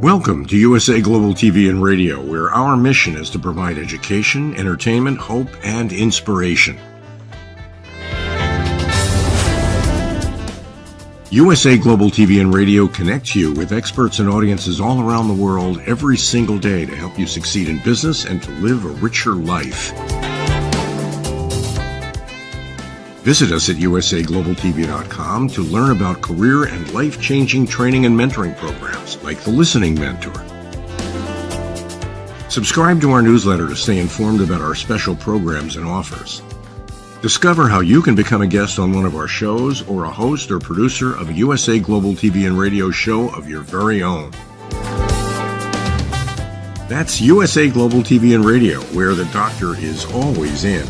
Welcome to USA Global TV and Radio, where our mission is to provide education, entertainment, hope, and inspiration. USA Global TV and Radio connects you with experts and audiences all around the world every single day to help you succeed in business and to live a richer life. Visit us at usaglobaltv.com to learn about career and life-changing training and mentoring programs like the Listening Mentor. Subscribe to our newsletter to stay informed about our special programs and offers. Discover how you can become a guest on one of our shows or a host or producer of a USA Global TV and Radio show of your very own. That's USA Global TV and Radio, where the doctor is always in.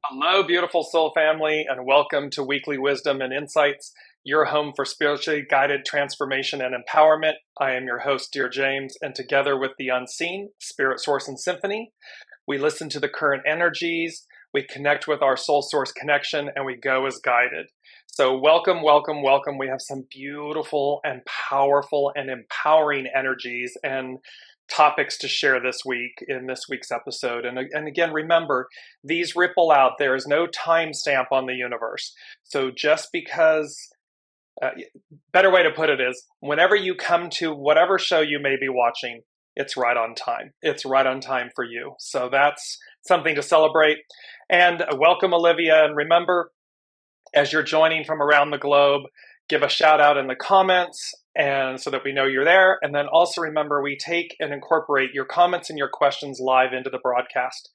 Hello, beautiful soul family, and welcome to Weekly Wisdom and Insights, your home for spiritually guided transformation and empowerment. I am your host, Dearjames, and together with the unseen, Spirit Source and Symphony, we listen to the current energies, we connect with our soul source connection, and we go as guided. So welcome, welcome, welcome. We have some beautiful and powerful and empowering energies and topics to share this week in this week's episode. And again, remember, these ripple out. There is no timestamp on the universe. So just because, better way to put it is, whenever you come to whatever show you may be watching, it's right on time. It's right on time for you. So that's something to celebrate. And welcome, Olivia. And remember, as you're joining from around the globe, give a shout out in the comments, and so that we know you're there. And then also remember, we take and incorporate your comments and your questions live into the broadcast.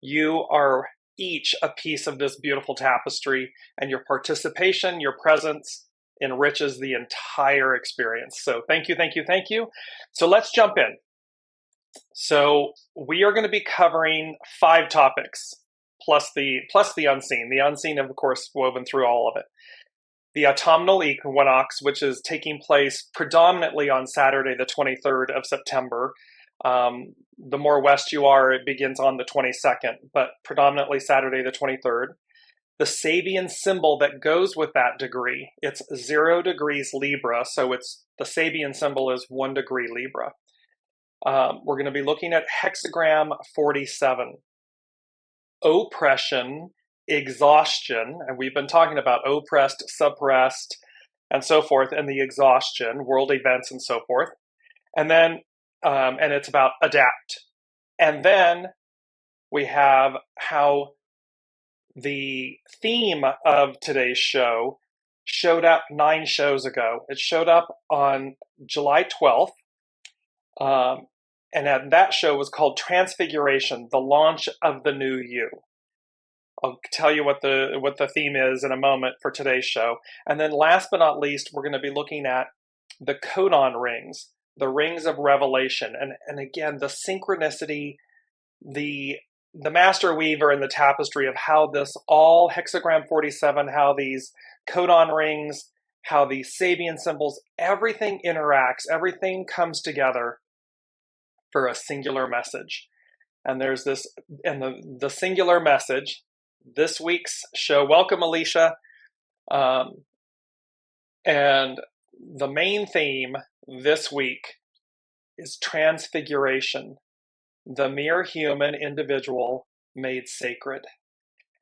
You are each a piece of this beautiful tapestry, and your participation, your presence enriches the entire experience. So thank you, thank you, thank you. So let's jump in. So we are going to be covering 5 topics, plus the unseen. The unseen, of course, woven through all of it. The autumnal equinox, which is taking place predominantly on Saturday, the 23rd of September. The more west you are, it begins on the 22nd, but predominantly Saturday, the 23rd. The Sabian symbol that goes with that degree, it's 0 degrees Libra, so the Sabian symbol is 1 degree Libra. We're going to be looking at hexagram 47. Oppression, exhaustion, and we've been talking about oppressed, suppressed, and so forth, and the exhaustion, world events, and so forth. And then, and it's about adapt. And then we have how the theme of today's show showed up 9 shows ago. It showed up on July 12th. And that show was called Transfiguration, the launch of the new you. I'll tell you what the theme is in a moment for today's show. And then last but not least, we're going to be looking at the codon rings, the rings of revelation. And again, the synchronicity, the master weaver and the tapestry of how this all hexagram 47, how these codon rings, how these Sabian symbols, everything interacts, everything comes together for a singular message. And there's this, and the singular message, this week's show, welcome Alicia, and the main theme this week is transfiguration, the mere human individual made sacred.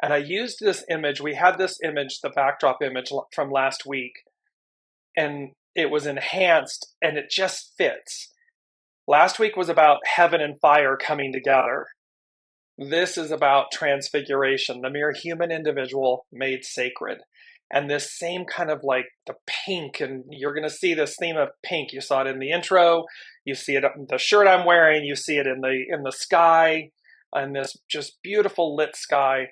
And I used this image, we had this image, the backdrop image from last week, and it was enhanced and it just fits. Last week was about heaven and fire coming together. This is about transfiguration, the mere human individual made sacred. and this same kind of like the pink, and you're going to see this theme of pink. You saw it in the intro, you see it in the shirt I'm wearing, you see it in the sky, and this just beautiful lit sky,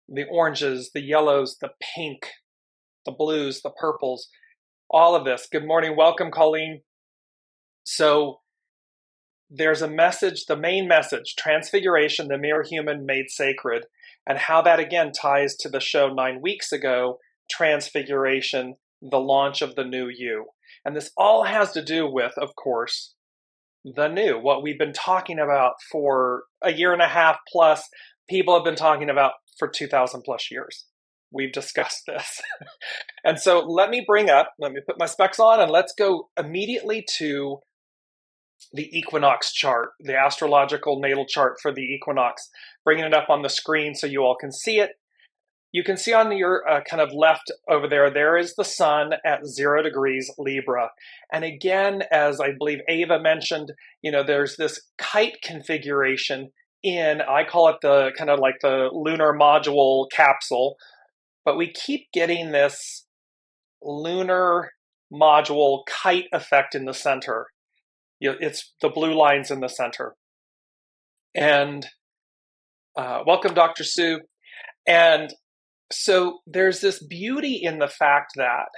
the oranges, the yellows, the pink, the blues, the purples, all of this. Good morning, welcome, Colleen. So there's a message, the main message, Transfiguration, the mere human made sacred, and how that again ties to the show 9 weeks ago, Transfiguration, the launch of the new you. And this all has to do with, of course, the new, what we've been talking about for a year and a half plus. People have been talking about for 2,000 plus years. We've discussed this. And so let me put my specs on, and let's go immediately to the equinox chart, the astrological natal chart for the equinox, bringing it up on the screen so you all can see it. You can see on your kind of left over there, there is the sun at 0 degrees Libra. And again, as I believe Ava mentioned, there's this kite configuration I call it the kind of like the lunar module capsule, but we keep getting this lunar module kite effect in the center. It's the blue lines in the center. And welcome, Dr. Sue. And so there's this beauty in the fact that,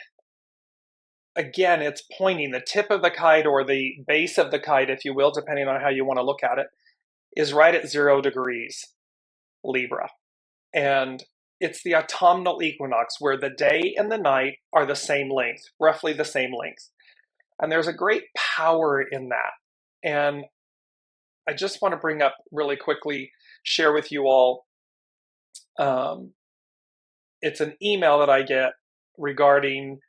again, it's pointing the tip of the kite, or the base of the kite, if you will, depending on how you want to look at it, is right at 0 degrees Libra. And it's the autumnal equinox, where the day and the night are the same length, roughly the same length. And there's a great power in that. And I just want to bring up really quickly, share with you all, it's an email that I get regarding,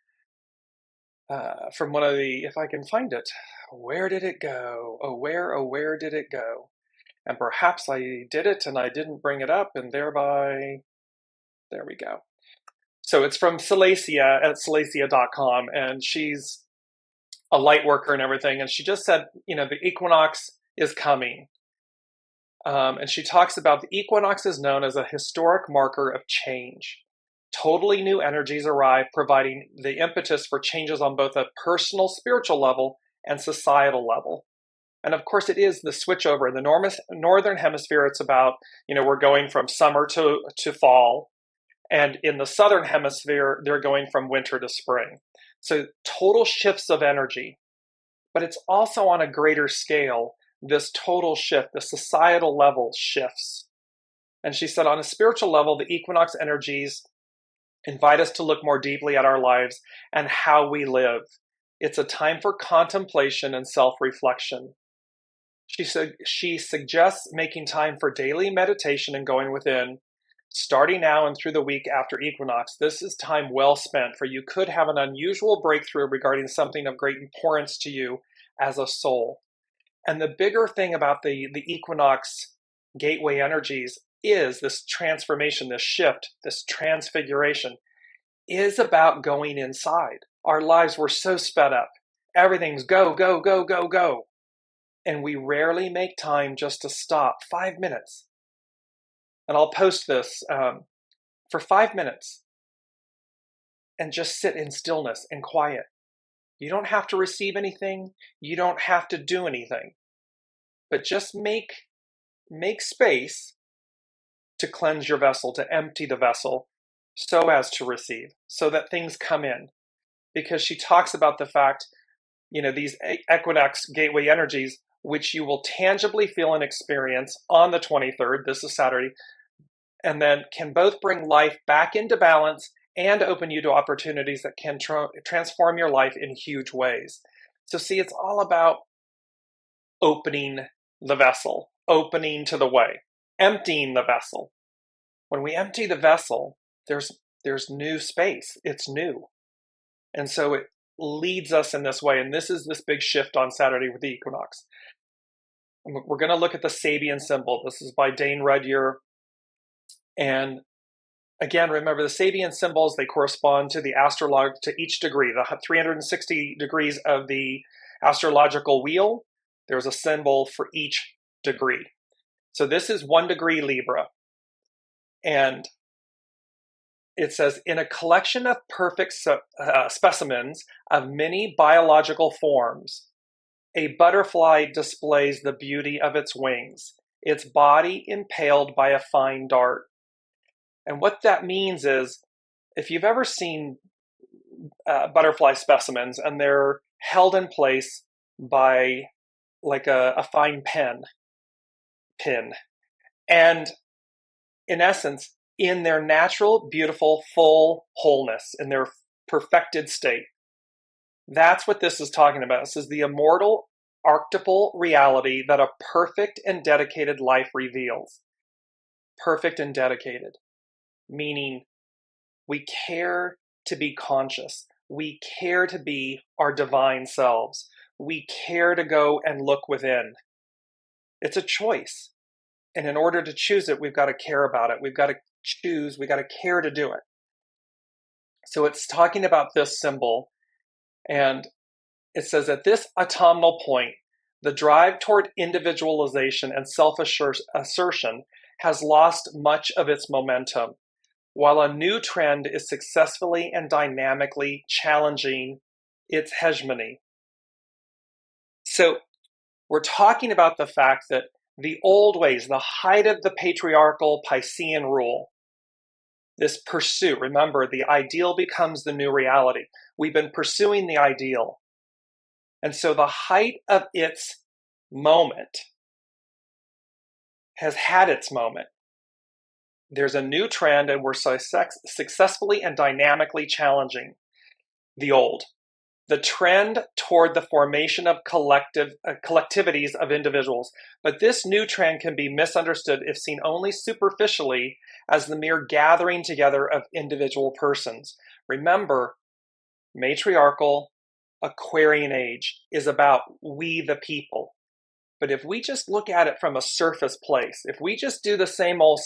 from one of the, if I can find it, where did it go? Where did it go? And perhaps I did it and I didn't bring it up, and thereby, there we go. So it's from Salacia at salacia.com, and she's a light worker and everything. And she just said, the equinox is coming. And she talks about the equinox is known as a historic marker of change. Totally new energies arrive, providing the impetus for changes on both a personal spiritual level and societal level. And of course, it is the switchover. In the northern hemisphere, it's about, we're going from summer to fall. And in the southern hemisphere, they're going from winter to spring. So total shifts of energy. But it's also on a greater scale, this total shift, the societal level shifts. And she said, on a spiritual level, the equinox energies invite us to look more deeply at our lives and how we live. It's a time for contemplation and self-reflection. She suggests making time for daily meditation and going within. Starting now and through the week after equinox, this is time well spent, for you could have an unusual breakthrough regarding something of great importance to you as a soul. And the bigger thing about the equinox gateway energies is this transformation, this shift, this transfiguration is about going inside. Our lives were so sped up. Everything's go, go, go, go, go. And we rarely make time just to stop 5 minutes. And I'll post this for 5 minutes and just sit in stillness and quiet. You don't have to receive anything. You don't have to do anything. But just make space to cleanse your vessel, to empty the vessel so as to receive, so that things come in. Because she talks about the fact, these equinox gateway energies, which you will tangibly feel and experience on the 23rd, this is Saturday, and then can both bring life back into balance and open you to opportunities that can transform your life in huge ways. So see, it's all about opening the vessel, opening to the way, emptying the vessel. When we empty the vessel, there's new space. It's new. And so it leads us in this way. And this is this big shift on Saturday with the equinox. We're going to look at the Sabian symbol. This is by Dane Rudyer. And again, remember the Sabian symbols, they correspond to the astrology, to each degree, the 360 degrees of the astrological wheel. There's a symbol for each degree. So this is 1 degree Libra. And it says, in a collection of perfect specimens of many biological forms, a butterfly displays the beauty of its wings, its body impaled by a fine dart. And what that means is, if you've ever seen butterfly specimens and they're held in place by like a fine pin, and in essence, in their natural, beautiful, full wholeness, in their perfected state. That's what this is talking about. This is the immortal, archetypal reality that a perfect and dedicated life reveals. Perfect and dedicated, meaning we care to be conscious. We care to be our divine selves. We care to go and look within. It's a choice. And in order to choose it, we've got to care about it. We've got to choose, we've got to care to do it. So it's talking about this symbol, and it says at this autumnal point, the drive toward individualization and self-assertion has lost much of its momentum, while a new trend is successfully and dynamically challenging its hegemony. So we're talking about the fact that the old ways, the height of the patriarchal Piscean rule, this pursuit, remember, the ideal becomes the new reality. We've been pursuing the ideal. And so the height of its moment has had its moment. There's a new trend, and we're successfully and dynamically challenging the old. The trend toward the formation of collectivities of individuals. But this new trend can be misunderstood if seen only superficially as the mere gathering together of individual persons. Remember, matriarchal Aquarian age is about we the people. But if we just look at it from a surface place, if we just do the same old,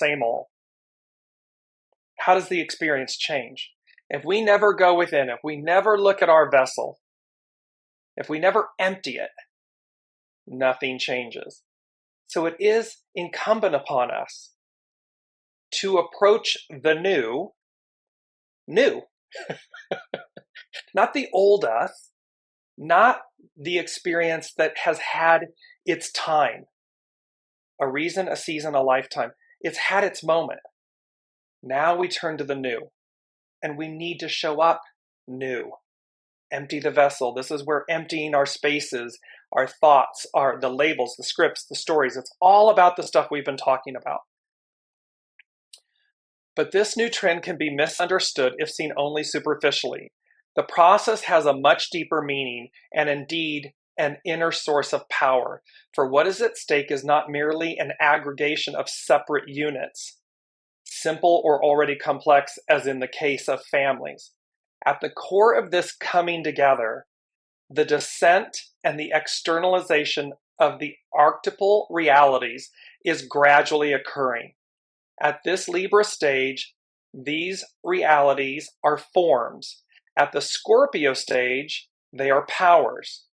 how does the experience change? If we never go within, if we never look at our vessel, if we never empty it, nothing changes. So it is incumbent upon us to approach the new, not the old us, not the experience that has had its time, a reason, a season, a lifetime. It's had its moment. Now we turn to the new, and we need to show up new. Empty the vessel. This is where emptying our spaces, our thoughts, the labels, the scripts, the stories. It's all about the stuff we've been talking about. But this new trend can be misunderstood if seen only superficially. The process has a much deeper meaning and indeed an inner source of power. For what is at stake is not merely an aggregation of separate units, simple or already complex, as in the case of families. At the core of this coming together, the descent and the externalization of the archetypal realities is gradually occurring. At this Libra stage, these realities are forms. At the Scorpio stage, they are powers.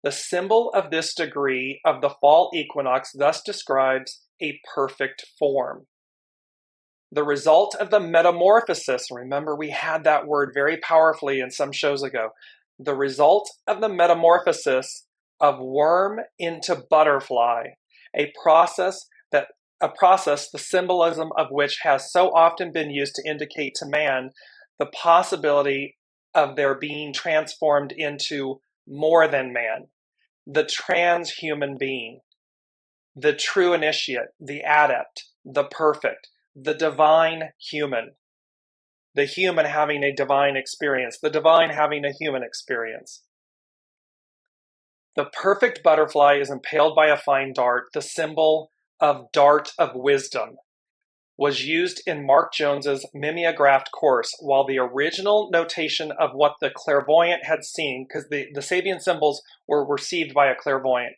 The symbol of this degree of the fall equinox thus describes a perfect form. The result of the metamorphosis, remember we had that word very powerfully in some shows ago, the result of the metamorphosis of worm into butterfly, a process, the symbolism of which has so often been used to indicate to man the possibility of their being transformed into more than man, the transhuman being, the true initiate, the adept, the perfect, the divine human, the human having a divine experience, the divine having a human experience. The perfect butterfly is impaled by a fine dart, the symbol of dart of wisdom, was used in Mark Jones's mimeographed course, while the original notation of what the clairvoyant had seen, because the Sabian symbols were received by a clairvoyant,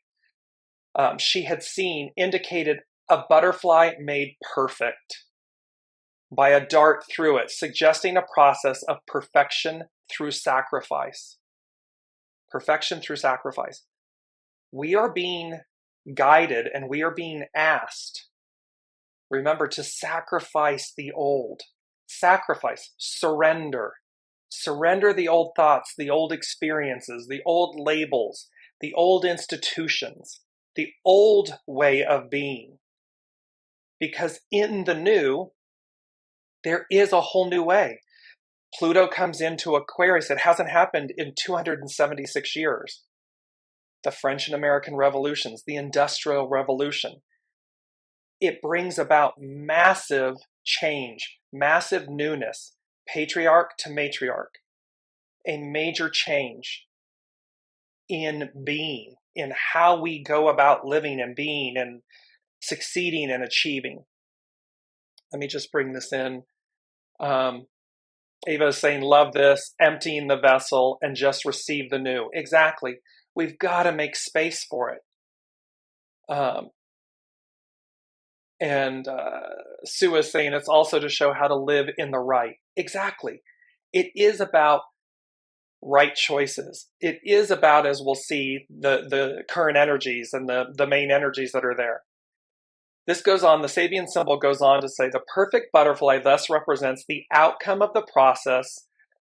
she had seen indicated a butterfly made perfect by a dart through it, suggesting a process of perfection through sacrifice. Perfection through sacrifice. We are being guided and we are being asked, remember, to sacrifice the old, sacrifice, surrender. Surrender the old thoughts, the old experiences, the old labels, the old institutions, the old way of being. Because in the new, there is a whole new way. Pluto comes into Aquarius. It hasn't happened in 276 years. The French and American revolutions, the Industrial Revolution. It brings about massive change, massive newness, patriarch to matriarch, a major change in being, in how we go about living and being and succeeding and achieving. Let me just bring this in. Ava is saying, love this, emptying the vessel and just receive the new. Exactly. We've got to make space for it. Sue is saying it's also to show how to live in the right. Exactly. It is about right choices. It is about, as we'll see, the current energies and the main energies that are there. This goes on, the Sabian symbol goes on to say, the perfect butterfly thus represents the outcome of the process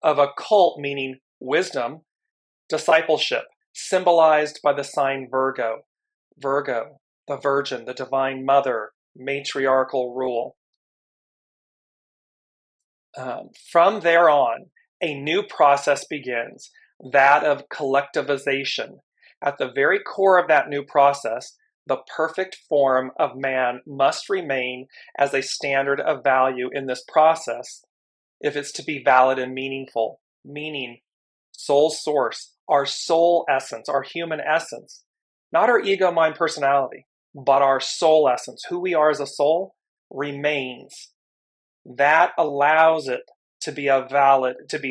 of occult, meaning wisdom, discipleship, symbolized by the sign Virgo. Virgo, the Virgin, the Divine Mother, matriarchal rule. From there on, a new process begins, that of collectivization. At the very core of that new process, the perfect form of man must remain as a standard of value in this process if it's to be valid and meaningful. Meaning, soul source, our soul essence, our human essence, not our ego, mind, personality, but our soul essence, who we are as a soul, remains. That allows it to be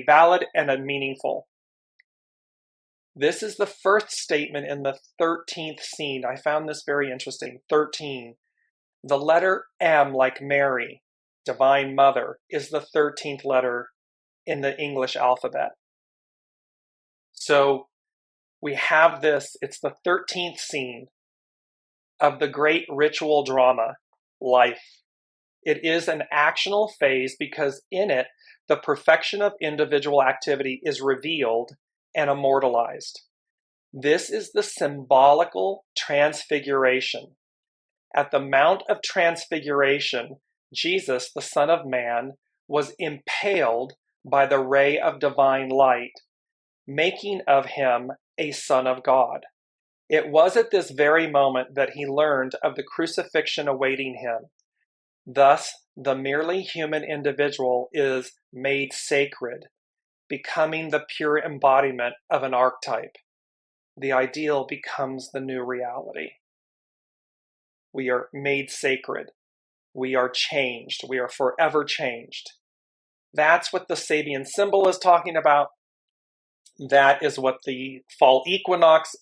valid and meaningful. This is the first statement in the 13th scene. I found this very interesting. 13. The letter M, like Mary, Divine Mother, is the 13th letter in the English alphabet. So we have this, it's the 13th scene of the great ritual drama, life. It is an actional phase because in it, the perfection of individual activity is revealed and immortalized. This is the symbolical transfiguration. At the Mount of Transfiguration, Jesus, the Son of Man, was impaled by the ray of divine light, making of him a Son of God. It was at this very moment that he learned of the crucifixion awaiting him. Thus, the merely human individual is made sacred, becoming the pure embodiment of an archetype. The ideal becomes the new reality. We are made sacred. We are changed. We are forever changed. That's what the Sabian symbol is talking about. That is what the fall equinox,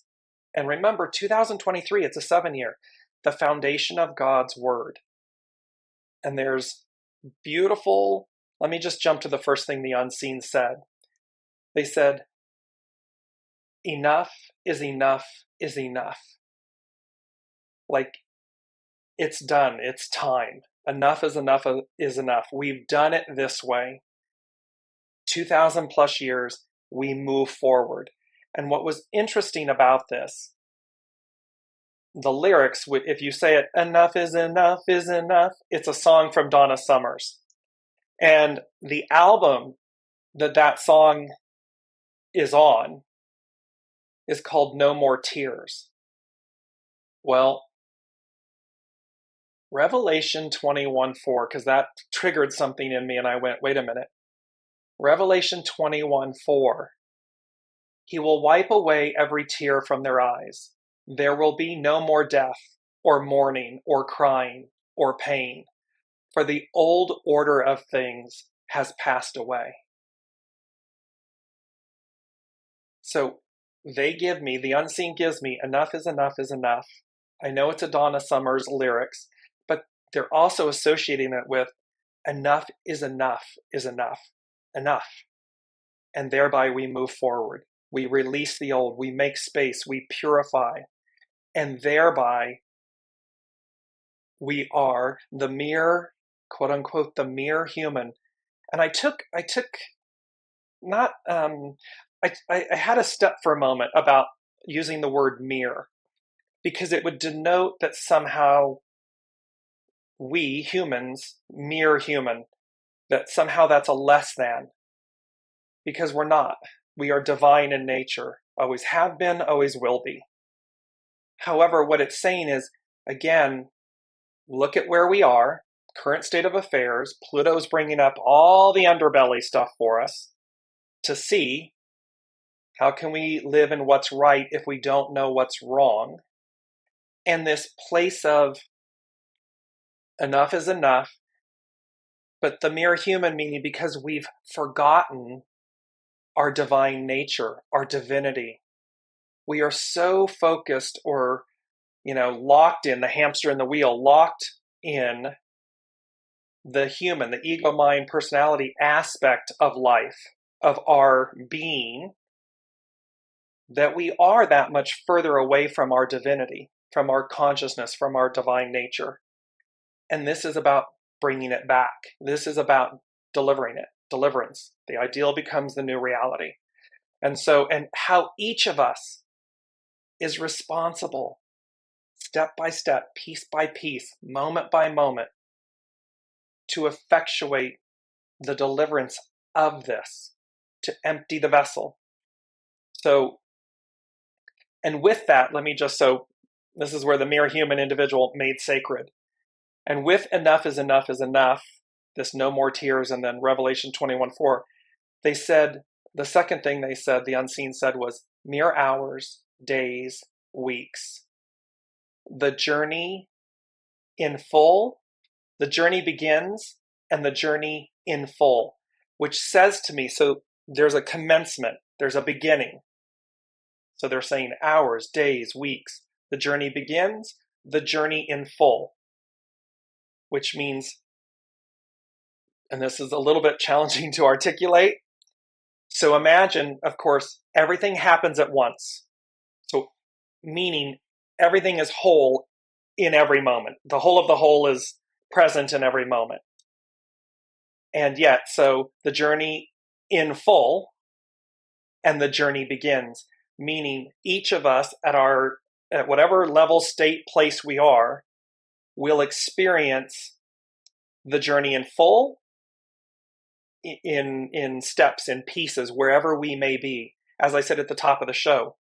and remember, 2023, it's a 7-year, the foundation of God's word. And there's beautiful, let me just jump to the first thing the unseen said. They said, enough is enough is enough. Like, it's done, it's time. Enough is enough is enough. We've done it this way. 2,000 plus years, we move forward. And what was interesting about this, the lyrics, if you say it, enough is enough is enough, it's a song from Donna Summers. And the album that song is on is called No More Tears. Well, Revelation 21:4, because that triggered something in me and I went, wait a minute. Revelation 21:4, he will wipe away every tear from their eyes. There will be no more death, or mourning, or crying, or pain, for the old order of things has passed away. So they give me, the unseen gives me, enough is enough is enough. I know it's a Donna Summers lyrics, but they're also associating it with enough is enough is enough, enough. And thereby we move forward. We release the old, we make space, we purify. And thereby we are the mere, quote unquote, the mere human And I not, I had a step for a moment about using the word mere, because it would denote that somehow we humans, mere human, that somehow that's a less than, because we're not. We are divine in nature, always have been, always will be. However, what it's saying is, again, look at where we are, current state of affairs. Pluto's bringing up all the underbelly stuff for us to see how can we live in what's right if we don't know what's wrong. And this place of enough is enough, but the mere human meaning because we've forgotten our divine nature, our divinity. We are so focused or, locked in the hamster in the wheel, locked in the human, the ego, mind, personality aspect of life, of our being, that we are that much further away from our divinity, from our consciousness, from our divine nature. And this is about bringing it back. This is about delivering it, deliverance. The ideal becomes the new reality. And how each of us is responsible, step by step, piece by piece, moment by moment, to effectuate the deliverance of this, to empty the vessel. So, and with that, this is where the mere human individual made sacred. And with enough is enough is enough, this no more tears, and then Revelation 21:4, they said, the second thing they said, the unseen said, was mere hours, days, weeks. The journey in full, the journey begins, and the journey in full, which says to me, so there's a commencement, there's a beginning. So they're saying hours, days, weeks. The journey begins, the journey in full, which means, and this is a little bit challenging to articulate. So imagine, of course, everything happens at once. So meaning everything is whole in every moment. The whole of the whole is present in every moment. And yet, so the journey in full and the journey begins, meaning each of us at whatever level, state, place we are, will experience the journey in full, in steps, in pieces, wherever we may be. As I said at the top of the show,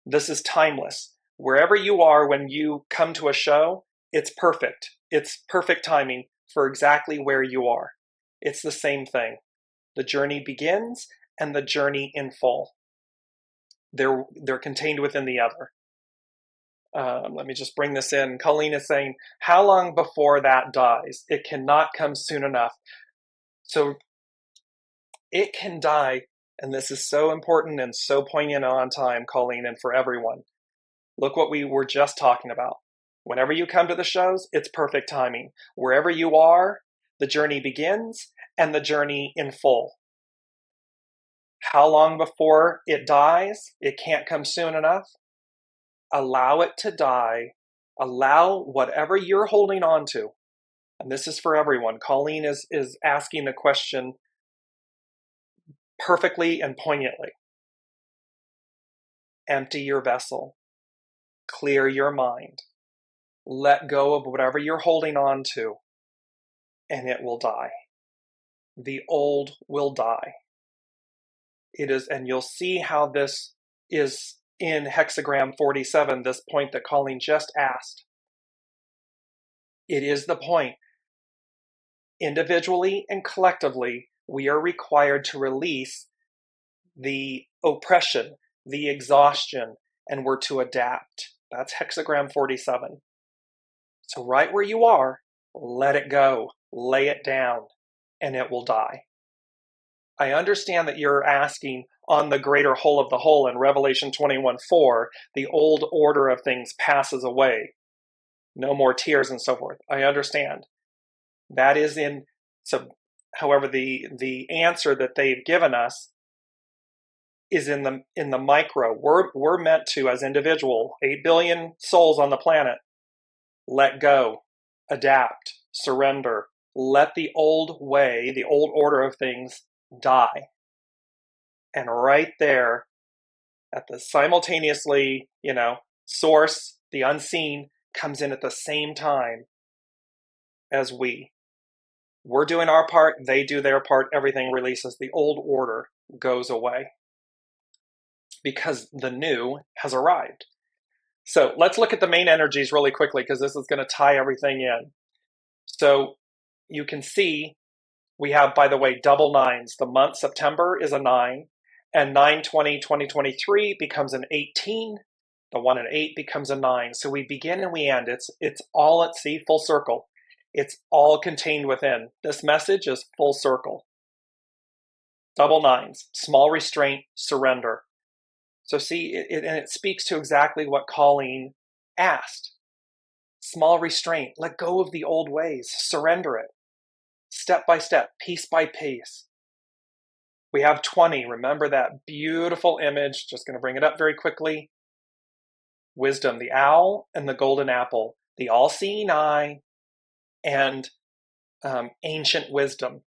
this is timeless. Wherever you are when you come to a show, it's perfect. It's perfect timing for exactly where you are. It's the same thing. The journey begins and the journey in full. They're contained within the other. Let me just bring this in. Colleen is saying, how long before that dies? It cannot come soon enough. So it can die, and this is so important and so poignant on time, Colleen, and for everyone. Look what we were just talking about. Whenever you come to the shows, it's perfect timing. Wherever you are, the journey begins and the journey in full. How long before it dies? It can't come soon enough. Allow it to die. Allow whatever you're holding on to. And this is for everyone. Colleen is asking the question perfectly and poignantly. Empty your vessel. Clear your mind. Let go of whatever you're holding on to, and it will die. The old will die. It is, and you'll see how this is in hexagram 47, this point that Colleen just asked. It is the point. Individually and collectively, we are required to release the oppression, the exhaustion, and we're to adapt. That's hexagram 47. So right where you are, let it go, lay it down, and it will die. I understand that you're asking on the greater whole of the whole in Revelation 21:4, the old order of things passes away. No more tears and so forth. I understand. That is however, the answer that they've given us is in the micro. We're meant to, as individual, 8 billion souls on the planet, let go, adapt, surrender, let the old way, the old order of things die. And right there at the simultaneously, source, the unseen, comes in at the same time as we're doing our part, they do their part, everything releases, the old order goes away because the new has arrived. So let's look at the main energies really quickly because this is going to tie everything in. So you can see we have, by the way, double nines. The month September is a 9, and 9/20/2023 becomes an 18. The 1 and 8 becomes a 9. So we begin and we end. It's all at sea, full circle. It's all contained within. This message is full circle. Double nines, small restraint, surrender. So see, it speaks to exactly what Colleen asked. Small restraint, let go of the old ways, surrender it. Step by step, piece by piece. We have 20. Remember that beautiful image. Just going to bring it up very quickly. Wisdom, the owl and the golden apple, the all-seeing eye, and ancient wisdom.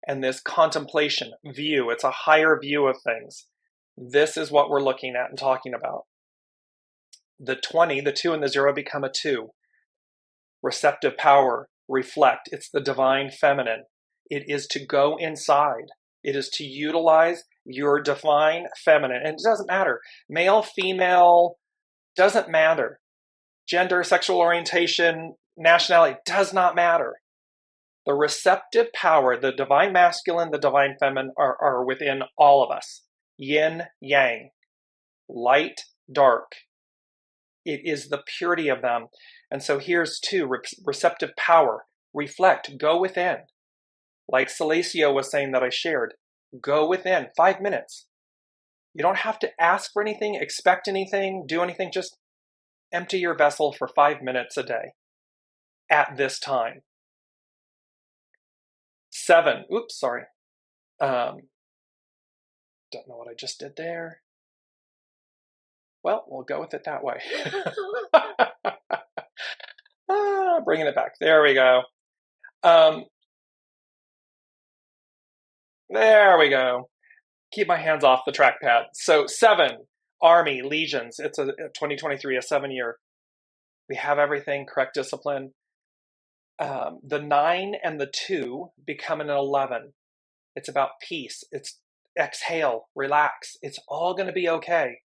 And this contemplation view, it's a higher view of things. This is what we're looking at and talking about. The 20, the 2 and the 0 become a 2. Receptive power, reflect. It's the divine feminine. It is to go inside. It is to utilize your divine feminine. And it doesn't matter. Male, female, doesn't matter. Gender, sexual orientation, nationality, does not matter. The receptive power, the divine masculine, the divine feminine are within all of us. Yin, yang, light, dark. It is the purity of them. And so here's 2, receptive power. Reflect, go within. Like Celesio was saying that I shared, go within, 5 minutes. You don't have to ask for anything, expect anything, do anything. Just empty your vessel for 5 minutes a day at this time. 7, oops, sorry. Don't know what I just did there. Well, we'll go with it that way. Bringing it back. There we go. There we go. Keep my hands off the trackpad. So 7, Army, Legions. It's a 2023, a 7-year. We have everything, correct discipline. The 9 and the 2 become an 11. It's about peace. It's exhale, relax. It's all going to be okay.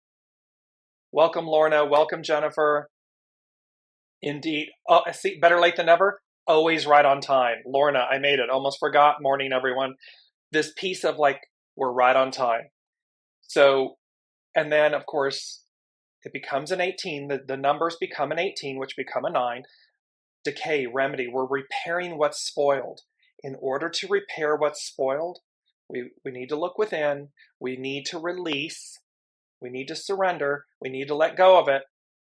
Welcome, Lorna. Welcome, Jennifer. Indeed. Oh, see, better late than never. Always right on time. Lorna, I made it. Almost forgot. Morning, everyone. This piece of we're right on time. So, and then of course, it becomes an 18. The numbers become an 18, which become a 9. Decay, remedy. We're repairing what's spoiled. In order to repair what's spoiled, we need to look within. We need to release. We need to surrender. We need to let go of it,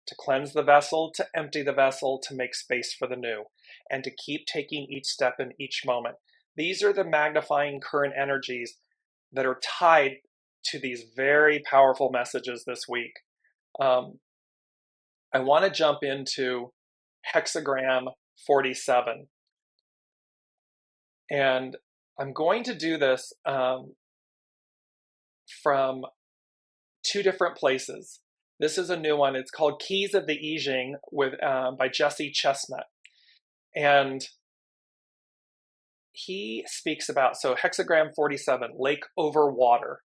to cleanse the vessel, to empty the vessel, to make space for the new, and to keep taking each step in each moment. These are the magnifying current energies that are tied to these very powerful messages this week. I want to jump into hexagram 47. And I'm going to do this from 2 different places. This is a new one. It's called Keys of the I Ching by Jesse Chestnut. And he speaks about, so hexagram 47, lake over water.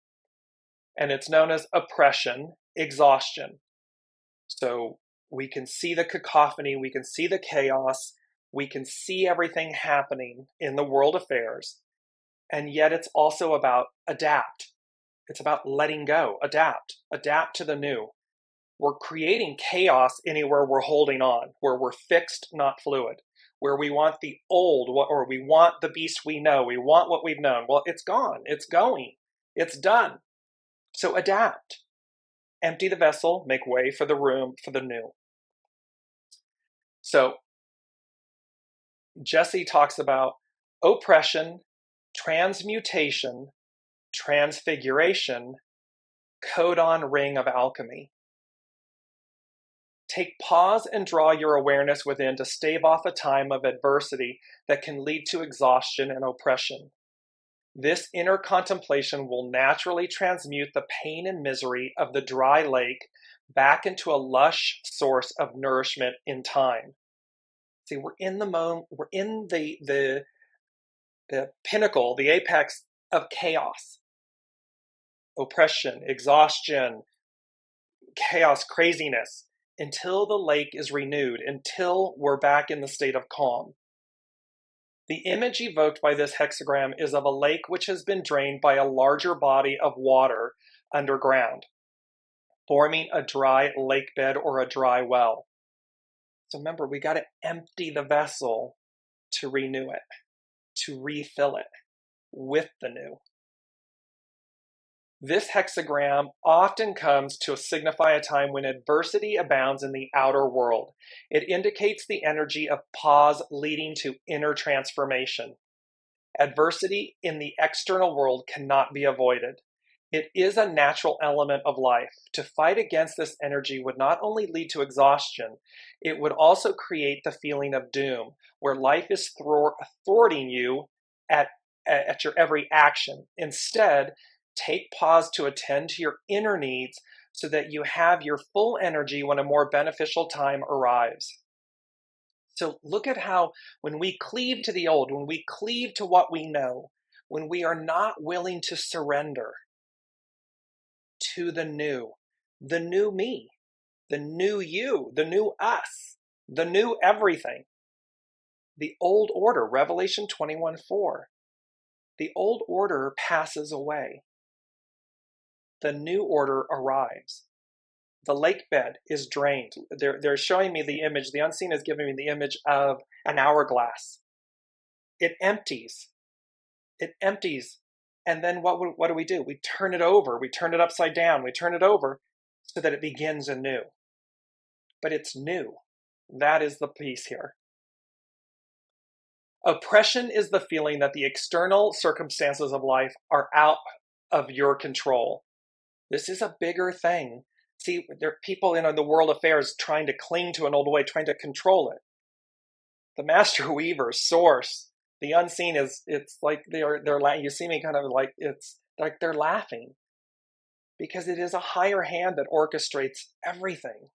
And it's known as oppression, exhaustion. So we can see the cacophony, we can see the chaos, we can see everything happening in the world affairs. And yet it's also about adapt. It's about letting go, adapt to the new. We're creating chaos anywhere we're holding on, where we're fixed, not fluid, where we want the old, or we want the beast we know, we want what we've known. Well, it's gone, it's going, it's done. So adapt. Empty the vessel, make way for the room for the new. So Jesse talks about oppression, transmutation, transfiguration, codon ring of alchemy. Take pause and draw your awareness within to stave off a time of adversity that can lead to exhaustion and oppression. This inner contemplation will naturally transmute the pain and misery of the dry lake back into a lush source of nourishment in time. See, we're in the moment, we're in the pinnacle, the apex of chaos, oppression, exhaustion, chaos, craziness, until the lake is renewed, until we're back in the state of calm. The image evoked by this hexagram is of a lake which has been drained by a larger body of water underground, forming a dry lake bed or a dry well. So remember, we got to empty the vessel to renew it, to refill it with the new. This hexagram often comes to signify a time when adversity abounds in the outer world. It indicates the energy of pause leading to inner transformation. Adversity in the external world cannot be avoided. It is a natural element of life. To fight against this energy would not only lead to exhaustion, it would also create the feeling of doom, where life is thwarting you at your every action. Instead, take pause to attend to your inner needs so that you have your full energy when a more beneficial time arrives. So look at how when we cleave to the old, when we cleave to what we know, when we are not willing to surrender to the new me, the new you, the new us, the new everything, the old order, Revelation 21:4, the old order passes away. The new order arrives. The lake bed is drained. They're showing me the image. The unseen is giving me the image of an hourglass. It empties. It empties. And then what do? We turn it over. We turn it upside down. We turn it over so that it begins anew. But it's new. That is the piece here. Oppression is the feeling that the external circumstances of life are out of your control. This is a bigger thing. See, there are people in the world affairs trying to cling to an old way, trying to control it. The master weaver, source, the unseen it's like they're you see me kind of like, it's like they're laughing because it is a higher hand that orchestrates everything.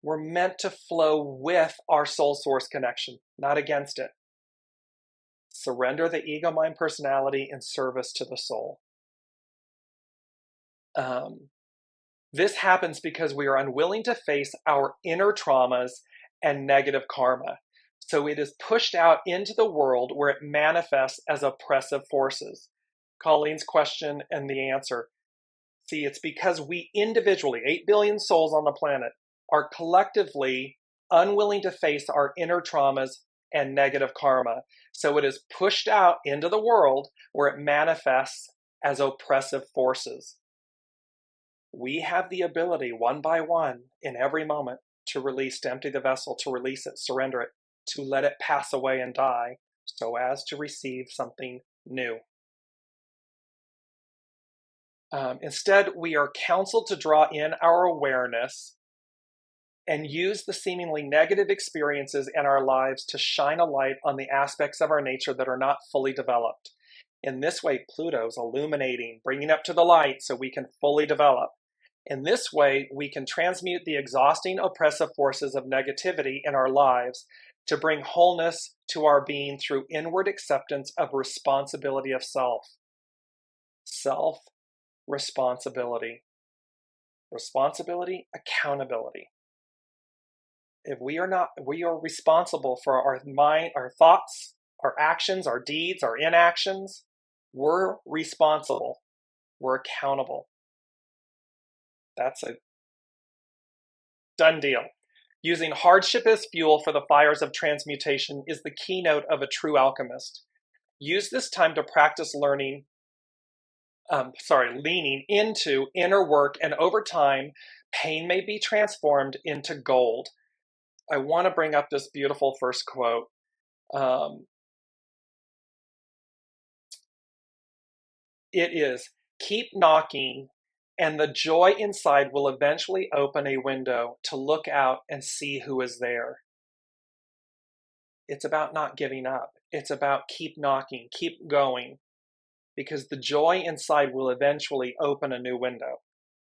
We're meant to flow with our soul source connection, not against it. Surrender the ego, mind, personality in service to the soul. This happens because we are unwilling to face our inner traumas and negative karma. So it is pushed out into the world where it manifests as oppressive forces. Colleen's question and the answer. See, it's because we individually, 8 billion souls on the planet, are collectively unwilling to face our inner traumas and negative karma. So it is pushed out into the world where it manifests as oppressive forces. We have the ability, one by one, in every moment, to release, to empty the vessel, to release it, surrender it, to let it pass away and die, so as to receive something new. Instead, we are counseled to draw in our awareness and use the seemingly negative experiences in our lives to shine a light on the aspects of our nature that are not fully developed. In this way, Pluto's illuminating, bringing up to the light so we can fully develop. In this way, we can transmute the exhausting, oppressive forces of negativity in our lives to bring wholeness to our being through inward acceptance of responsibility of self. Self-responsibility. Responsibility, accountability. If we are responsible for our mind, our thoughts, our actions, our deeds, our inactions. We're responsible. We're accountable. That's a done deal. Using hardship as fuel for the fires of transmutation is the keynote of a true alchemist. Use this time to practice leaning into inner work, and over time, pain may be transformed into gold. I want to bring up this beautiful first quote. It is, keep knocking And the joy inside will eventually open a window to look out and see who is there. It's about not giving up. It's about keep knocking, keep going, because the joy inside will eventually open a new window.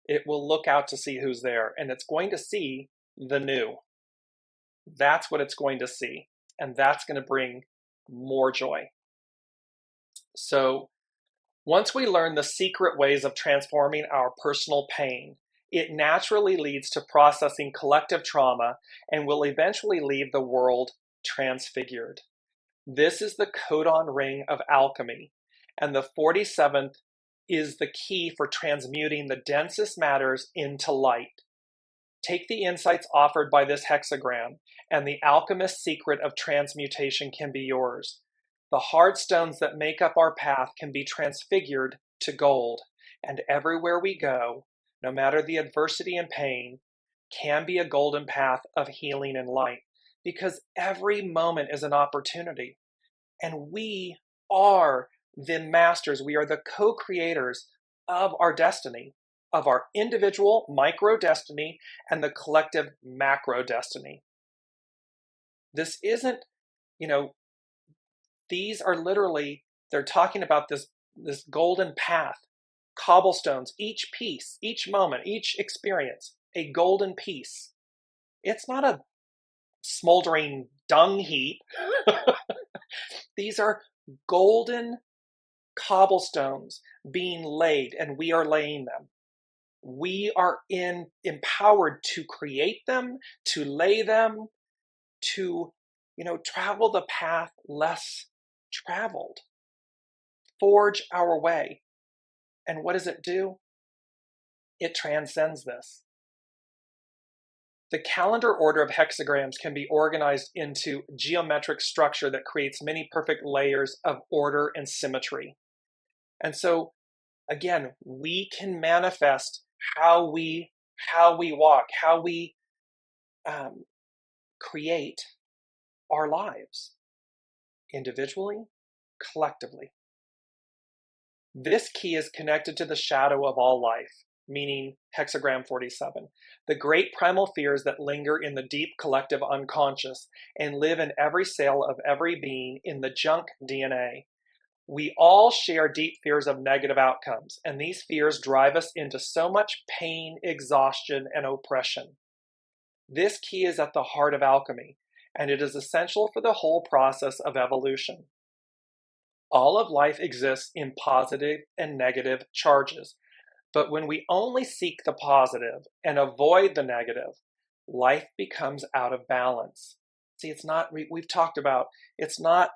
It will look out to see who's there, and it's going to see the new. That's what it's going to see, and that's going to bring more joy. So once we learn the secret ways of transforming our personal pain, it naturally leads to processing collective trauma and will eventually leave the world transfigured. This is the codon ring of alchemy, and the 47th is the key for transmuting the densest matters into light. Take the insights offered by this hexagram, and the alchemist's secret of transmutation can be yours. The hard stones that make up our path can be transfigured to gold, and everywhere we go, no matter the adversity and pain, can be a golden path of healing and light, because every moment is an opportunity. And we are the masters. We are the co-creators of our destiny, of our individual micro destiny and the collective macro destiny. This isn't, these are literally, they're talking about this golden path, cobblestones, each piece, each moment, each experience, a golden piece. It's not a smoldering dung heap. These are golden cobblestones being laid, and we are laying them. We are empowered to create them, to lay them, to, travel the path less traveled, forge our way. And what does it do? It transcends this. The calendar order of hexagrams can be organized into geometric structure that creates many perfect layers of order and symmetry. And so, again, we can manifest how we walk, how we create our lives, individually, collectively. This key is connected to the shadow of all life, meaning hexagram 47, the great primal fears that linger in the deep collective unconscious and live in every cell of every being in the junk DNA. We all share deep fears of negative outcomes, and these fears drive us into so much pain, exhaustion, and oppression. This key is at the heart of alchemy, and it is essential for the whole process of evolution. All of life exists in positive and negative charges, but when we only seek the positive and avoid the negative, life becomes out of balance. See, we've talked about, it's not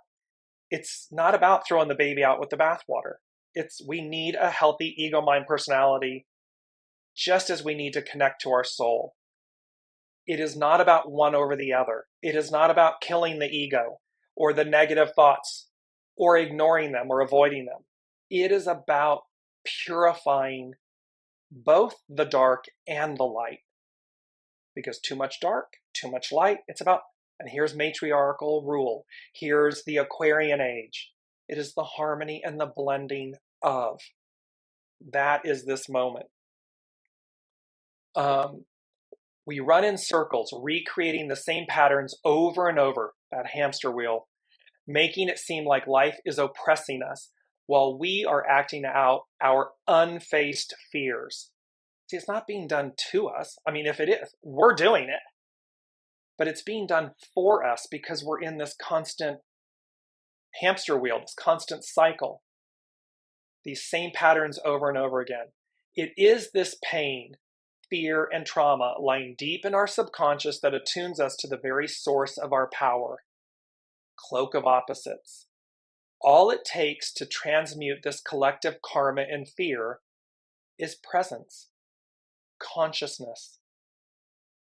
about throwing the baby out with the bathwater. We need a healthy ego, mind, personality, just as we need to connect to our soul. It is not about one over the other. It is not about killing the ego or the negative thoughts or ignoring them or avoiding them. It is about purifying both the dark and the light. Because too much dark, too much light, and here's matriarchal rule. Here's the Aquarian age. It is the harmony and the blending of. That is this moment. We run in circles, recreating the same patterns over and over, that hamster wheel, making it seem like life is oppressing us while we are acting out our unfaced fears. See, it's not being done to us. I mean, if it is, we're doing it. But it's being done for us because we're in this constant hamster wheel, this constant cycle. These same patterns over and over again. It is this pain, fear, and trauma lying deep in our subconscious that attunes us to the very source of our power. Cloak of opposites. All it takes to transmute this collective karma and fear is presence, consciousness,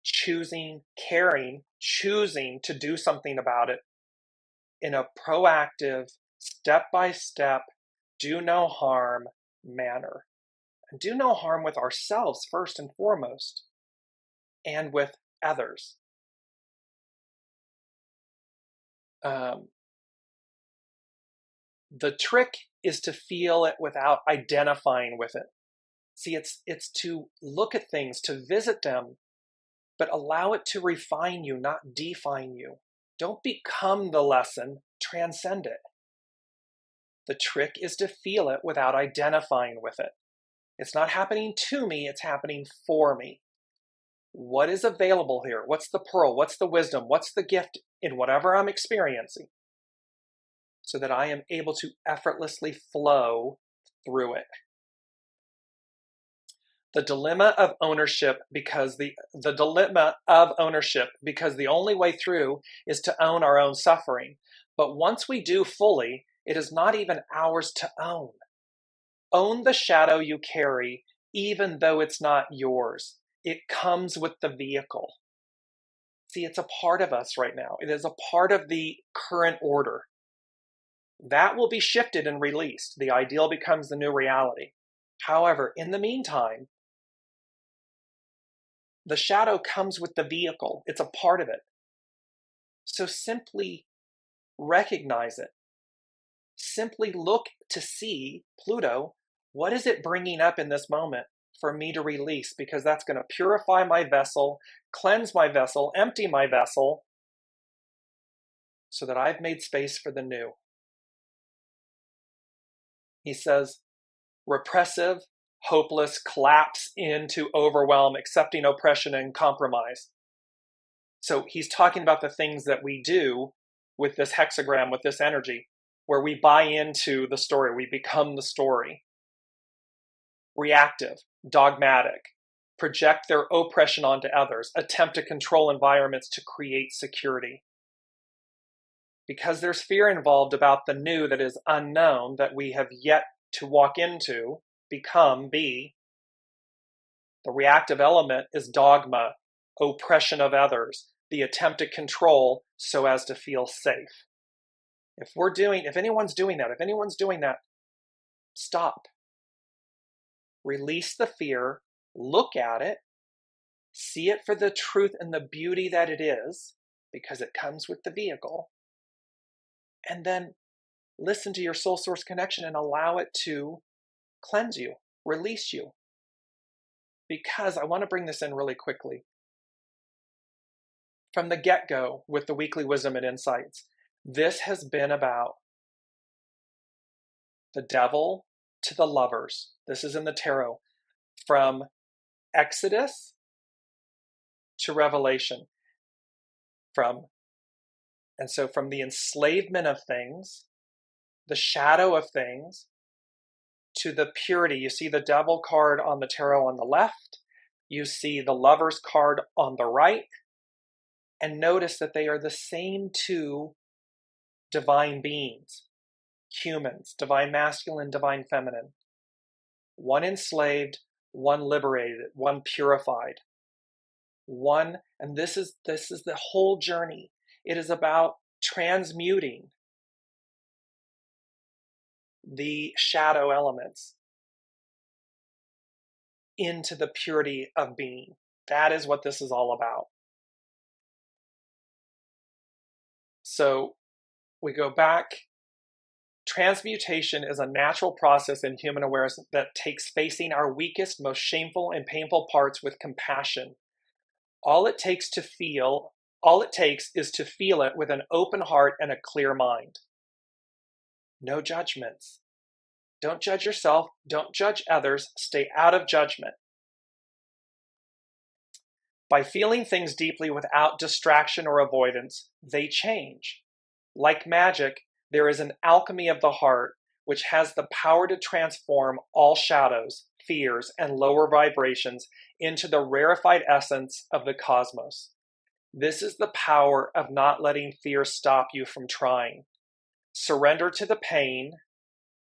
choosing, caring, choosing to do something about it in a proactive, step-by-step, do no harm manner. And do no harm with ourselves first and foremost, and with others. The trick is to feel it without identifying with it. See, it's to look at things, to visit them, but allow it to refine you, not define you. Don't become the lesson, transcend it. The trick is to feel it without identifying with it. It's not happening to me, it's happening for me. What is available here? What's the pearl? What's the wisdom? What's the gift in whatever I'm experiencing? So that I am able to effortlessly flow through it. The dilemma of ownership because the only way through is to own our own suffering. But once we do fully, it is not even ours to own. Own the shadow you carry, even though it's not yours. It comes with the vehicle. See, it's a part of us right now. It is a part of the current order. That will be shifted and released. The ideal becomes the new reality. However, in the meantime, the shadow comes with the vehicle. It's a part of it. So simply recognize it. Simply look to see, Pluto, what is it bringing up in this moment for me to release? Because that's going to purify my vessel, cleanse my vessel, empty my vessel, so that I've made space for the new. He says, repressive, hopeless, collapse into overwhelm, accepting oppression and compromise. So he's talking about the things that we do with this hexagram, with this energy, where we buy into the story, we become the story. Reactive, dogmatic, project their oppression onto others, attempt to control environments to create security. Because there's fear involved about the new that is unknown, that we have yet to walk into, become, be. The reactive element is dogma, oppression of others, the attempt to control so as to feel safe. If anyone's doing that, stop. Release the fear, look at it, see it for the truth and the beauty that it is, because it comes with the vehicle, and then listen to your soul source connection and allow it to cleanse you, release you. Because I want to bring this in really quickly. From the get-go with the weekly wisdom and insights, this has been about the devil to the lovers. This is in the tarot. From Exodus to Revelation. From the enslavement of things, the shadow of things, to the purity. You see the devil card on the tarot on the left. You see the lover's card on the right. And notice that they are the same two divine beings, humans, divine masculine, divine feminine. One enslaved, one liberated, one purified. One, and this is the whole journey. It is about transmuting the shadow elements into the purity of being. That is what this is all about. So we go back. Transmutation is a natural process in human awareness that takes facing our weakest, most shameful and painful parts with compassion. All it takes is to feel it with an open heart and a clear mind. No judgments. Don't judge yourself. Don't judge others. Stay out of judgment. By feeling things deeply without distraction or avoidance, they change. Like magic, there is an alchemy of the heart which has the power to transform all shadows, fears, and lower vibrations into the rarefied essence of the cosmos. This is the power of not letting fear stop you from trying. Surrender to the pain,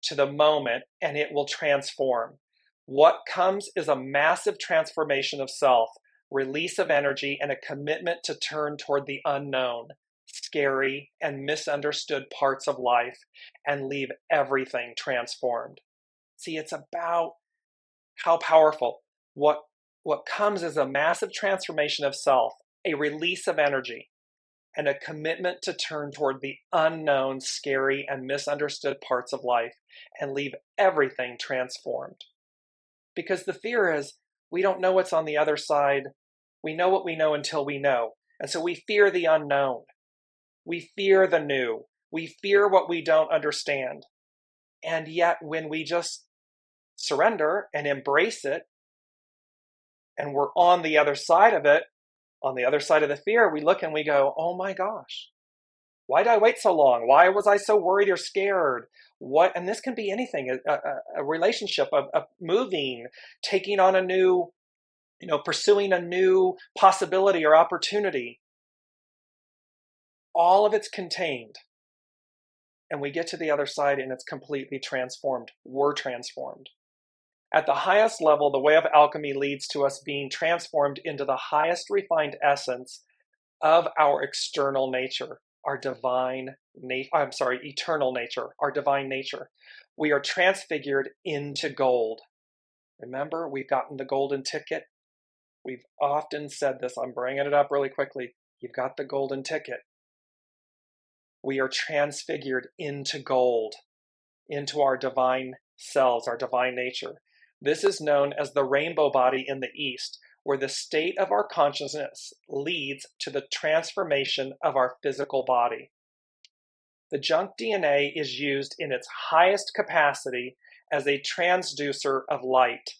to the moment, and it will transform. What comes is a massive transformation of self, release of energy, and a commitment to turn toward the unknown, scary, and misunderstood parts of life and leave everything transformed. See, it's about how powerful. What comes is a massive transformation of self, a release of energy, and a commitment to turn toward the unknown, scary, and misunderstood parts of life and leave everything transformed. Because the fear is we don't know what's on the other side. We know what we know until we know. And so we fear the unknown. We fear the new. We fear what we don't understand. And yet when we just surrender and embrace it, and we're on the other side of it, on the other side of the fear, we look and we go, oh my gosh, why did I wait so long? Why was I so worried or scared? What? And this can be anything, a relationship, a moving, taking on a new, pursuing a new possibility or opportunity. All of it's contained. And we get to the other side and it's completely transformed. We're transformed. At the highest level, the way of alchemy leads to us being transformed into the highest refined essence of our external nature, our eternal nature, our divine nature. We are transfigured into gold. Remember, we've gotten the golden ticket. We've often said this. I'm bringing it up really quickly. You've got the golden ticket. We are transfigured into gold, into our divine selves, our divine nature. This is known as the rainbow body in the East, where the state of our consciousness leads to the transformation of our physical body. The junk DNA is used in its highest capacity as a transducer of light.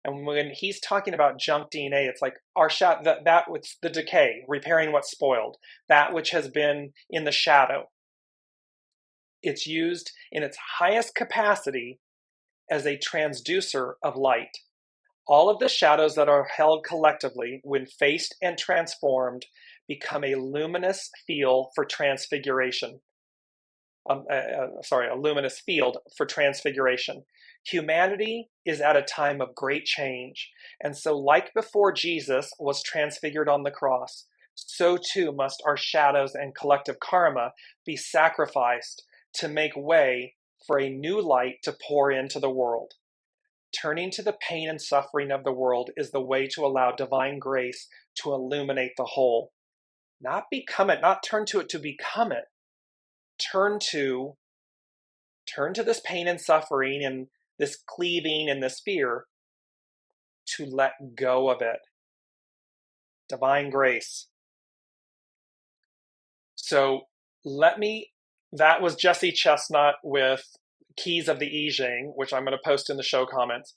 And when he's talking about junk DNA, it's like our that which the decay, repairing what's spoiled, that which has been in the shadow. It's used in its highest capacity as a transducer of light. All of the shadows that are held collectively, when faced and transformed, become a luminous field for transfiguration. A luminous field for transfiguration. Humanity is at a time of great change. And so, like before Jesus was transfigured on the cross, so too must our shadows and collective karma be sacrificed to make way for a new light to pour into the world. Turning to the pain and suffering of the world is the way to allow divine grace to illuminate the whole. Not become it, not turn to it to become it. Turn to this pain and suffering and this cleaving and this fear to let go of it. Divine grace. So that was Jesse Chestnut with Keys of the I Ching, which I'm going to post in the show comments.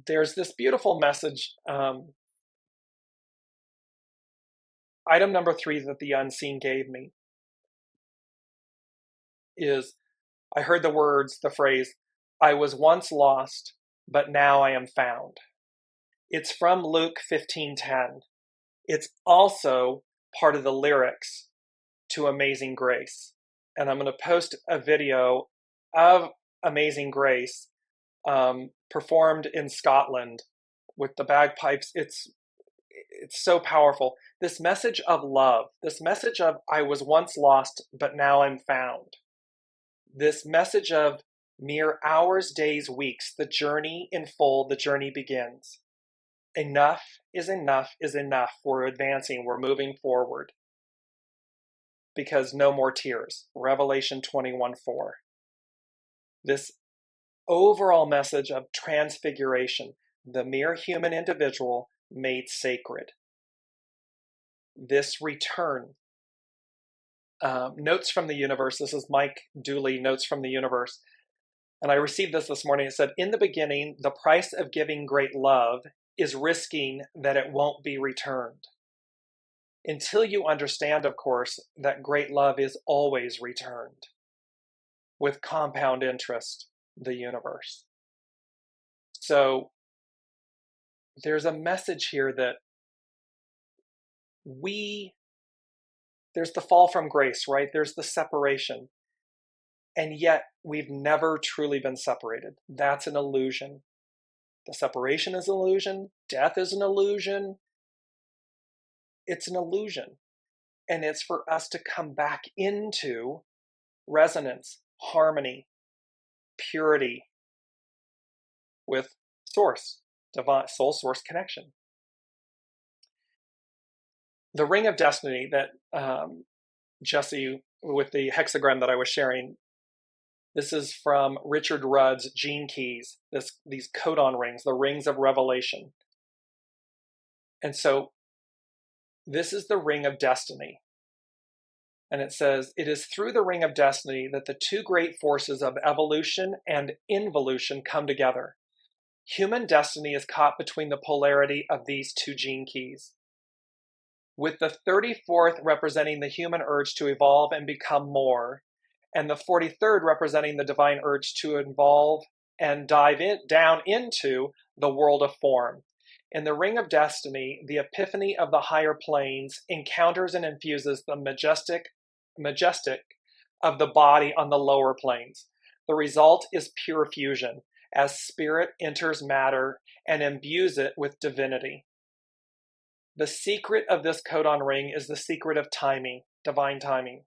There's this beautiful message. Item number 3 that the unseen gave me is, I heard the phrase, I was once lost, but now I am found. It's from Luke 15:10. It's also part of the lyrics to Amazing Grace. And I'm going to post a video of Amazing Grace performed in Scotland with the bagpipes. It's so powerful. This message of love, this message of I was once lost, but now I'm found. This message of mere hours, days, weeks, the journey in full, the journey begins. Enough is enough is enough. We're advancing, we're moving forward. Because no more tears. Revelation 21:4. This overall message of transfiguration, the mere human individual made sacred. This return. Notes from the Universe. This is Mike Dooley, Notes from the Universe. And I received this morning. It said, in the beginning, the price of giving great love is risking that it won't be returned. Until you understand, of course, that great love is always returned with compound interest, the universe. So there's a message here that there's the fall from grace, right? There's the separation. And yet we've never truly been separated. That's an illusion. The separation is an illusion. Death is an illusion. It's an illusion. And it's for us to come back into resonance, harmony, purity with source, divine soul source connection. The ring of destiny that Jesse, with the hexagram that I was sharing, This is from Richard Rudd's Gene Keys, these codon rings, the rings of revelation. And so this is the ring of destiny. And it says, it is through the ring of destiny that the two great forces of evolution and involution come together. Human destiny is caught between the polarity of these two gene keys, with the 34th representing the human urge to evolve and become more, and the 43rd representing the divine urge to evolve and dive down into the world of form. In the ring of destiny, the epiphany of the higher planes encounters and infuses the majestic of the body on the lower planes. The result is pure fusion, as spirit enters matter and imbues it with divinity. The secret of this codon ring is the secret of timing, divine timing.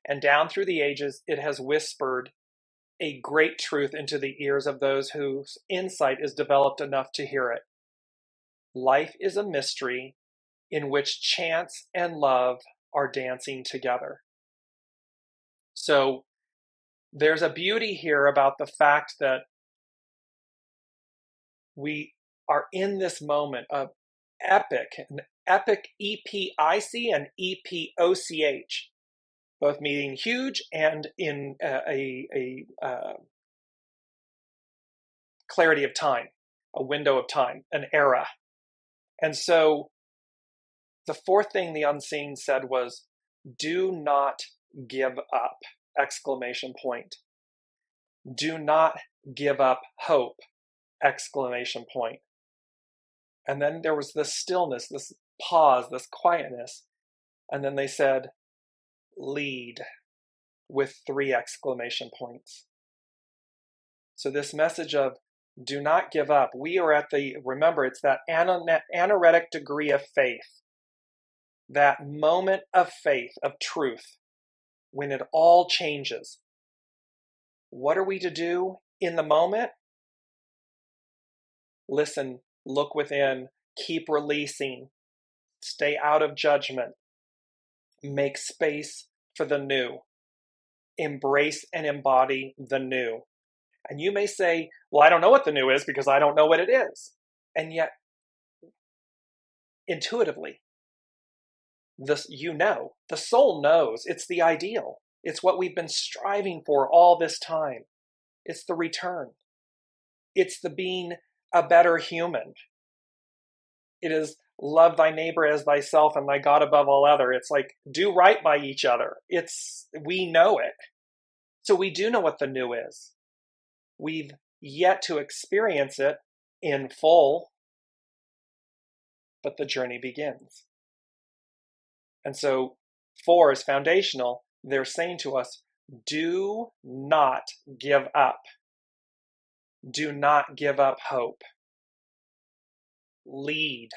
And down through the ages, it has whispered a great truth into the ears of those whose insight is developed enough to hear it. Life is a mystery in which chance and love are dancing together. So there's a beauty here about the fact that we are in this moment of an epic EPIC and EPOCH, both meaning huge and in a clarity of time, a window of time, an era. And so the fourth thing the unseen said was, do not give up, exclamation point. Do not give up hope, exclamation point. And then there was this stillness, this pause, this quietness. And then they said, lead, with 3 exclamation points. So this message of do not give up. We are at remember, it's that anaretic degree of faith, that moment of faith, of truth, when it all changes. What are we to do in the moment? Listen, look within, keep releasing, stay out of judgment, make space for the new, embrace and embody the new. And you may say, well, I don't know what the new is because I don't know what it is. And yet, intuitively, the soul knows. It's the ideal. It's what we've been striving for all this time. It's the return. It's the being a better human. It is love thy neighbor as thyself and thy God above all other. It's like do right by each other. We know it. So we do know what the new is. We've yet to experience it in full, but the journey begins. And so 4 is foundational. They're saying to us, do not give up. Do not give up hope. Lead.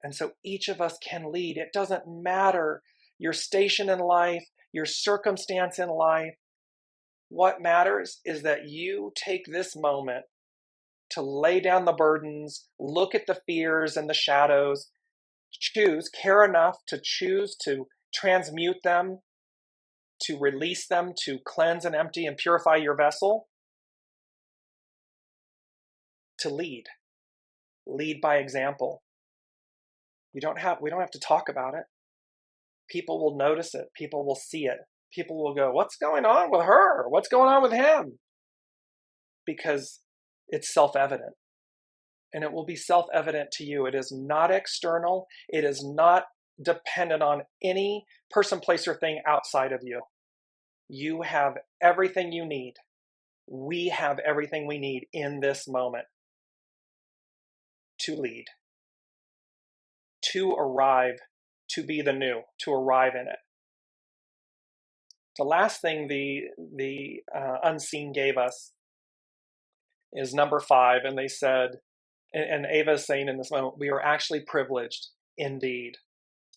And so each of us can lead. It doesn't matter your station in life, your circumstance in life. What matters is that you take this moment to lay down the burdens, look at the fears and the shadows, care enough to choose to transmute them, to release them, to cleanse and empty and purify your vessel, to lead by example. We don't have to talk about it. People will notice it. People will see it. People will go, what's going on with her? What's going on with him? Because it's self-evident. And it will be self-evident to you. It is not external. It is not dependent on any person, place, or thing outside of you. You have everything you need. We have everything we need in this moment to lead, to arrive, to be the new, to arrive in it. The last thing the unseen gave us is number 5, and they said, and Ava is saying in this moment, we are actually privileged indeed.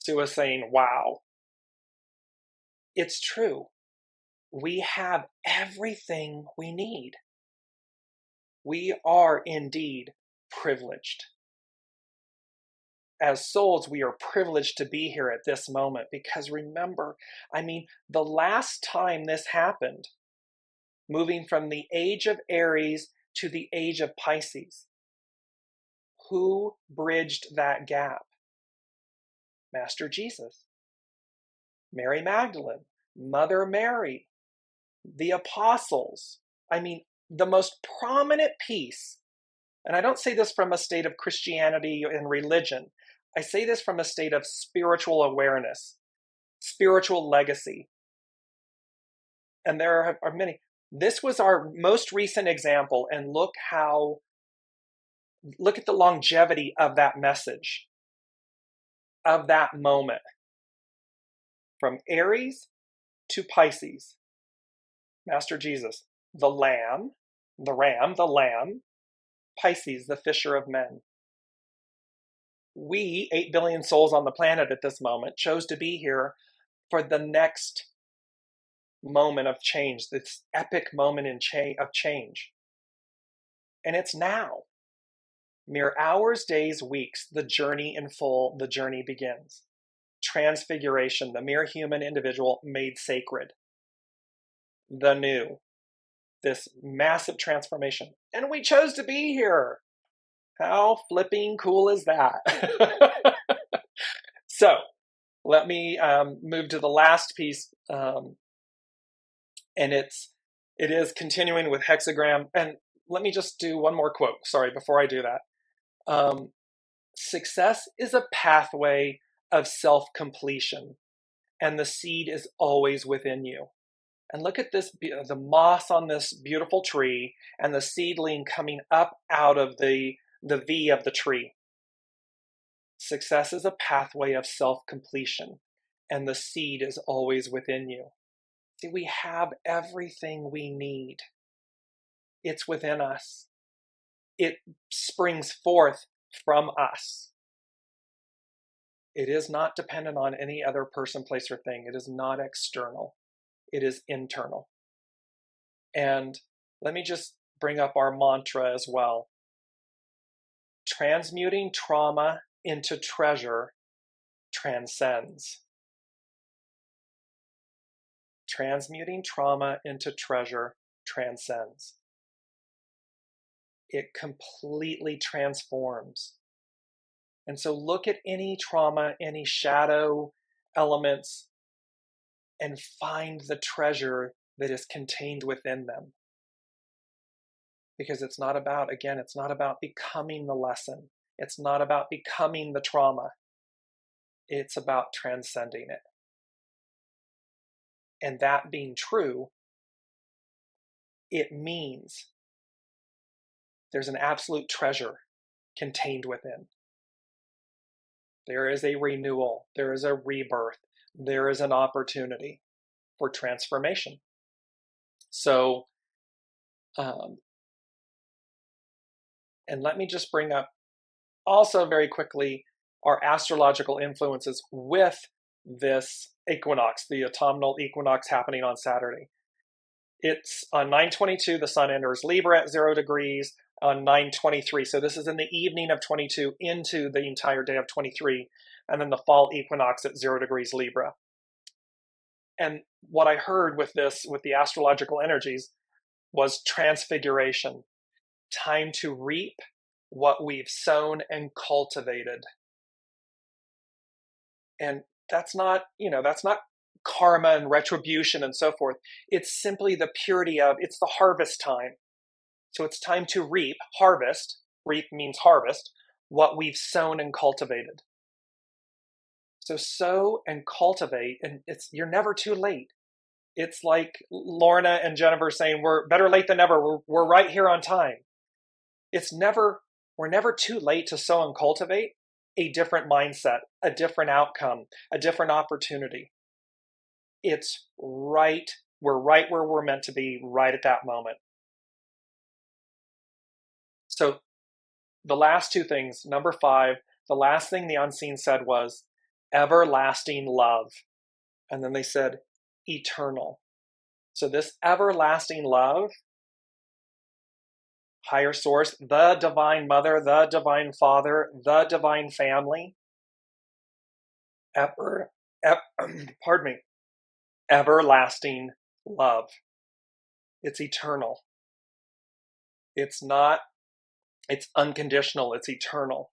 Sue is saying, wow. It's true. We have everything we need. We are indeed privileged. As souls, we are privileged to be here at this moment because remember, the last time this happened, moving from the age of Aries to the age of Pisces. Who bridged that gap? Master Jesus, Mary Magdalene, Mother Mary, the apostles. I mean, the most prominent piece, and I don't say this from a state of Christianity and religion, I say this from a state of spiritual awareness, spiritual legacy. And there are many. This was our most recent example, and look at the longevity of that message, of that moment. From Aries to Pisces, Master Jesus, the lamb, the ram, the lamb, Pisces, the fisher of men. We, 8 billion souls on the planet at this moment, chose to be here for the next moment of change, this epic moment of change. And it's now. Mere hours, days, weeks, the journey in full, the journey begins. Transfiguration, the mere human individual made sacred. The new. This massive transformation. And we chose to be here. How flipping cool is that? So, let me move to the last piece. And it is continuing with hexagram. And let me just do one more quote. Sorry, before I do that. Success is a pathway of self-completion, and the seed is always within you. And look at this, the moss on this beautiful tree, and the seedling coming up out of the V of the tree. Success is a pathway of self-completion, and the seed is always within you. See, we have everything we need. It's within us. It springs forth from us. It is not dependent on any other person, place, or thing. It is not external. It is internal. And let me just bring up our mantra as well. Transmuting trauma into treasure transcends. Transmuting trauma into treasure transcends. It completely transforms. And so look at any trauma, any shadow elements, and find the treasure that is contained within them. Because it's not about becoming the lesson. It's not about becoming the trauma. It's about transcending it. And that being true, it means there's an absolute treasure contained within. There is a renewal. There is a rebirth. There is an opportunity for transformation. So, and let me just bring up also very quickly our astrological influences with this equinox, the autumnal equinox happening on Saturday. It's on 9/22, the sun enters Libra at 0 degrees. On 9/23, so this is in the evening of 22 into the entire day of 23, and then the fall equinox at 0 degrees Libra. And what I heard with the astrological energies, was transfiguration. Time to reap what we've sown and cultivated. And that's not karma and retribution and so forth. It's simply the purity it's the harvest time. So it's time to reap, harvest. Reap means harvest, what we've sown and cultivated. So sow and cultivate, and you're never too late. It's like Lorna and Jennifer saying, we're better late than never. We're right here on time. We're never too late to sow and cultivate a different mindset, a different outcome, a different opportunity. It's right. We're right where we're meant to be right at that moment. So the last two things, number 5, the last thing the unseen said was everlasting love. And then they said eternal. So this everlasting love, higher source, the divine mother, the divine father, the divine family, everlasting love. It's eternal. It's not, it's unconditional, it's eternal.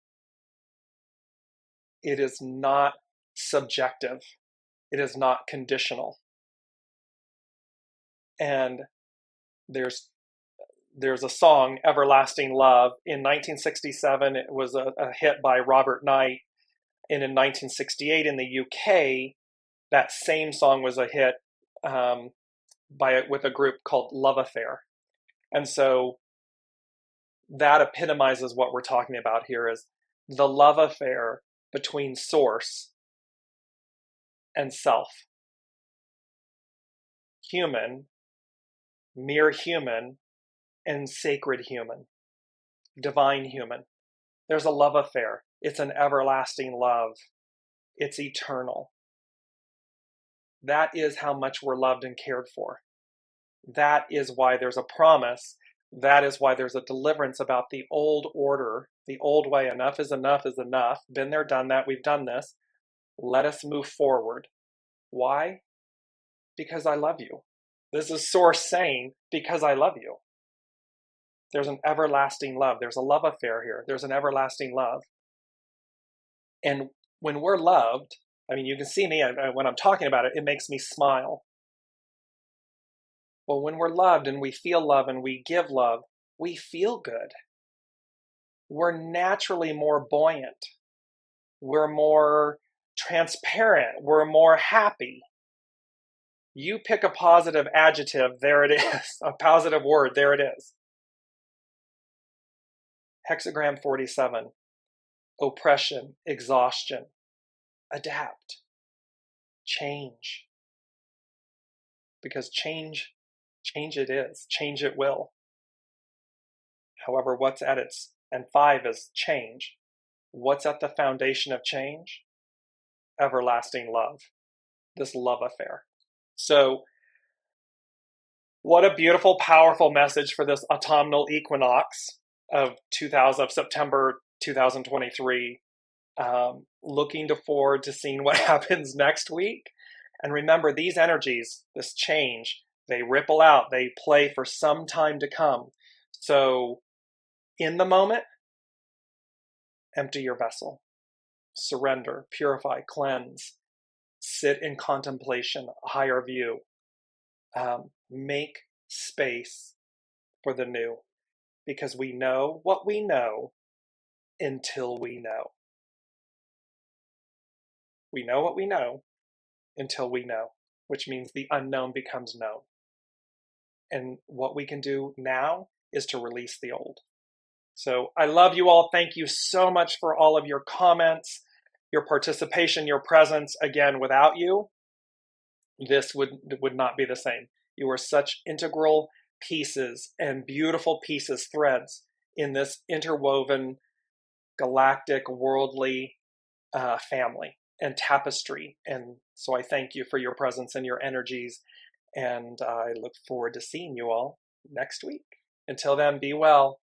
It is not subjective. It is not conditional. And there's a song, Everlasting Love. In 1967, it was a hit by Robert Knight. And in 1968 in the UK, that same song was a hit with a group called Love Affair. And so that epitomizes what we're talking about here, is the love affair between source and self. Human, mere human, and sacred human, divine human. There's a love affair. It's an everlasting love. It's eternal. That is how much we're loved and cared for. That is why there's a promise. That is why there's a deliverance about the old order, the old way. Enough is enough is enough. Been there, done that. We've done this. Let us move forward. Why? Because I love you. This is Source saying, because I love you. There's an everlasting love. There's a love affair here. There's an everlasting love. And when we're loved, I mean, you can see me when I'm talking about it, it makes me smile. Well, when we're loved and we feel love and we give love, we feel good. We're naturally more buoyant. We're more transparent. We're more happy. You pick a positive adjective, there it is. A positive word, there it is. Hexagram 47. Oppression, exhaustion, adapt, change. Because change it is, change it will. However, what's at its, and 5 is change. What's at the foundation of change? Everlasting love, this love affair. So, what a beautiful, powerful message for this autumnal equinox of September 2023. Looking forward to seeing what happens next week. And remember, these energies, this change, they ripple out, they play for some time to come. So, in the moment, empty your vessel, surrender, purify, cleanse, sit in contemplation, a higher view, make space for the new, because we know what we know until we know. We know what we know until we know, which means the unknown becomes known. And what we can do now is to release the old. So I love you all. Thank you so much for all of your comments, your participation, your presence. Again, without you, this would not be the same. You are such integral pieces and beautiful pieces, threads in this interwoven galactic, worldly family and tapestry. And so I thank you for your presence and your energies. And I look forward to seeing you all next week. Until then, be well.